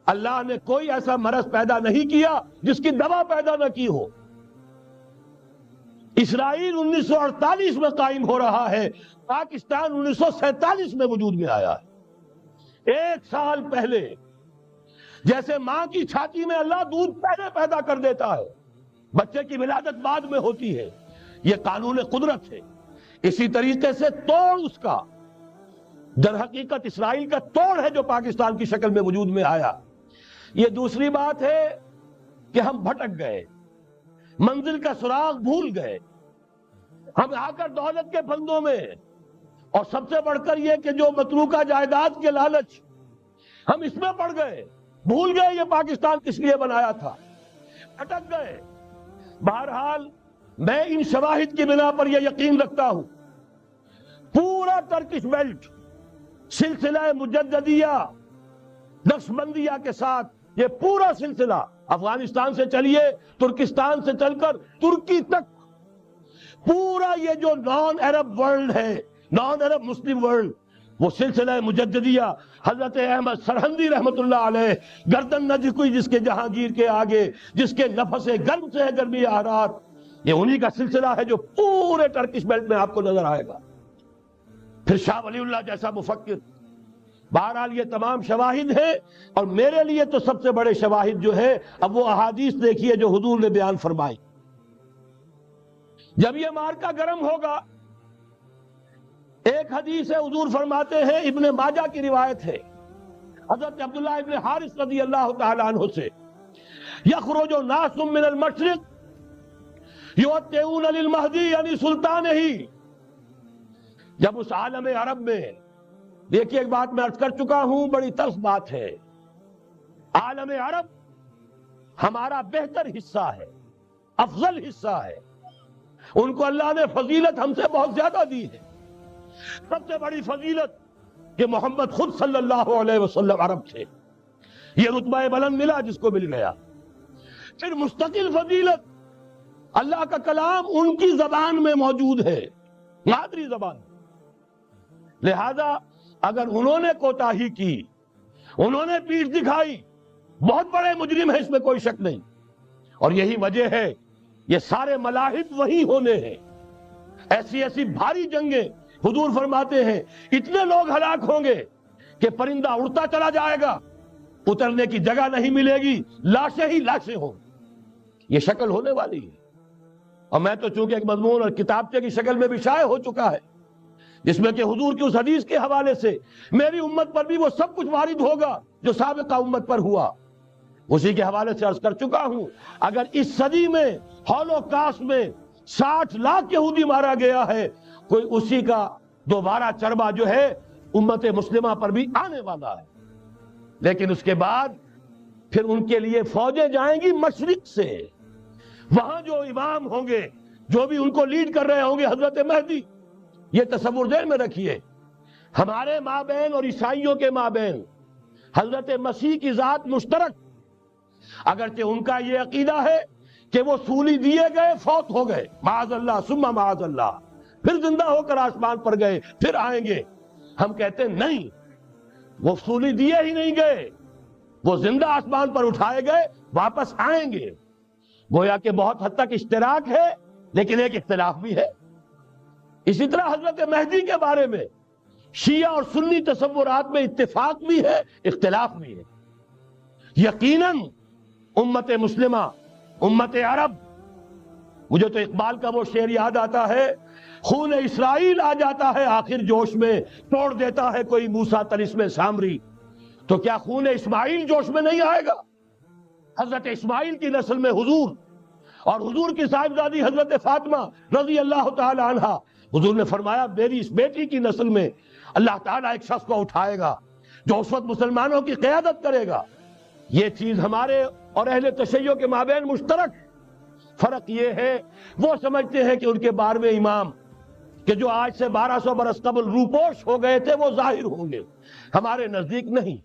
اللہ نے کوئی ایسا مرض پیدا نہیں کیا جس کی دوا پیدا نہ کی ہو۔ اسرائیل 1948 میں قائم ہو رہا ہے، پاکستان 1947 میں وجود میں آیا ہے۔ 1 سال پہلے، جیسے ماں کی چھاتی میں اللہ دودھ پہلے پیدا کر دیتا ہے، بچے کی ولادت بعد میں ہوتی ہے، یہ قانون قدرت ہے۔ اسی طریقے سے توڑ اس کا در حقیقت اسرائیل کا توڑ ہے جو پاکستان کی شکل میں وجود میں آیا۔ یہ دوسری بات ہے کہ ہم بھٹک گئے، منزل کا سراغ بھول گئے، ہم آ کر دولت کے پھندوں میں، اور سب سے بڑھ کر یہ کہ جو متروکہ جائیداد کے لالچ، ہم اس میں پڑ گئے، بھول گئے یہ پاکستان کس لیے بنایا تھا، بھٹک گئے۔ بہرحال میں ان شواہد کی بنا پر یہ یقین رکھتا ہوں، پورا ٹرکش بیلٹ سلسلہ مجددیہ نقشبندیہ کے ساتھ، یہ پورا سلسلہ افغانستان سے چلیے، ترکستان سے چل کر ترکی تک، پورا یہ جو نان عرب ورلڈ ہے، نان عرب مسلم ورلڈ، وہ سلسلہ مجددیہ حضرت احمد سرہندی رحمت اللہ علیہ، گردن نہ جھکی جس کے جہانگیر کے آگے، جس کے نفس گرم سے ہے گرمی احرار، یہ انہی کا سلسلہ ہے جو پورے ٹرکش بیلٹ میں آپ کو نظر آئے گا۔ پھر شاہ ولی اللہ جیسا مفکر۔ بہرحال یہ تمام شواہد ہیں، اور میرے لیے تو سب سے بڑے شواہد جو ہے، اب وہ احادیث دیکھیے جو حضور نے بیان فرمائی۔ جب یہ مارکا گرم ہوگا، ایک حدیث ہے، حضور فرماتے ہیں، ابن ماجہ کی روایت ہے حضرت عبداللہ ابن حارث رضی اللہ تعالیٰ عنہ سے، یخرج ناس من المشرق یؤتون للمہدی یعنی سلطان ہی۔ جب اس عالم عرب میں، دیکھیے ایک بات میں عرض کر چکا ہوں، بڑی تلخ بات ہے، عالم عرب ہمارا بہتر حصہ ہے، افضل حصہ ہے، ان کو اللہ نے فضیلت ہم سے بہت زیادہ دی ہے۔ سب سے بڑی فضیلت کہ محمد خود صلی اللہ علیہ وسلم عرب تھے، یہ رتبہ بلند ملا جس کو مل گیا۔ پھر مستقل فضیلت، اللہ کا کلام ان کی زبان میں موجود ہے، مادری زبان۔ لہذا اگر انہوں نے کوتاہی کی، انہوں نے پیٹھ دکھائی، بہت بڑے مجرم ہیں، اس میں کوئی شک نہیں۔ اور یہی وجہ ہے یہ سارے ملاحد وہی ہونے ہیں، ایسی ایسی بھاری جنگیں، حضور فرماتے ہیں اتنے لوگ ہلاک ہوں گے کہ پرندہ اڑتا چلا جائے گا، اترنے کی جگہ نہیں ملے گی، لاشیں ہی لاشیں ہوں، یہ شکل ہونے والی ہے۔ اور میں تو چونکہ ایک مضمون اور کتابچے کی شکل میں بھی شائع ہو چکا ہے، جس میں کہ حضور کی اس حدیث کے حوالے سے میری امت پر بھی وہ سب کچھ وارد ہوگا جو سابقہ امت پر ہوا، اسی کے حوالے سے عرض کر چکا ہوں۔ اگر اس صدی میں ہولوکاسٹ میں 60 لاکھ یہودی مارا گیا ہے، کوئی اسی کا دوبارہ چربہ جو ہے امت مسلمہ پر بھی آنے والا ہے۔ لیکن اس کے بعد پھر ان کے لیے فوجیں جائیں گی مشرق سے، وہاں جو امام ہوں گے، جو بھی ان کو لیڈ کر رہے ہوں گے، حضرت مہدی۔ یہ تصور ذہن میں رکھیے، ہمارے مابین اور عیسائیوں کے مابین حضرت مسیح کی ذات مشترک، اگرچہ ان کا یہ عقیدہ ہے کہ وہ سولی دیے گئے، فوت ہو گئے، معاذ اللہ ثم معاذ اللہ، پھر زندہ ہو کر آسمان پر گئے، پھر آئیں گے۔ ہم کہتے ہیں نہیں، وہ سولی دیے ہی نہیں گئے، وہ زندہ آسمان پر اٹھائے گئے، واپس آئیں گے۔ گویا کہ بہت حد تک اشتراک ہے، لیکن ایک اختلاف بھی ہے۔ اسی طرح حضرت مہدی کے بارے میں شیعہ اور سنی تصورات میں اتفاق بھی ہے، اختلاف بھی ہے۔ یقیناً امت مسلمہ، امت عرب، مجھے تو اقبال کا وہ شعر یاد آتا ہے، خون اسرائیل آ جاتا ہے آخر جوش میں، توڑ دیتا ہے کوئی موسیٰ طلسم سامری، تو کیا خون اسماعیل جوش میں نہیں آئے گا؟ حضرت اسماعیل کی نسل میں حضور، اور حضور کی صاحبزادی حضرت فاطمہ رضی اللہ تعالی عنہا، حضور نے فرمایا میری اس بیٹی کی نسل میں اللہ تعالیٰ ایک شخص کو اٹھائے گا جو اس وقت مسلمانوں کی قیادت کرے گا۔ یہ چیز ہمارے اور اہل تشیع کے مابین مشترک، فرق یہ ہے وہ سمجھتے ہیں کہ ان کے 12ویں امام کہ جو آج سے 1200 برس قبل روپوش ہو گئے تھے وہ ظاہر ہوں گے، ہمارے نزدیک نہیں۔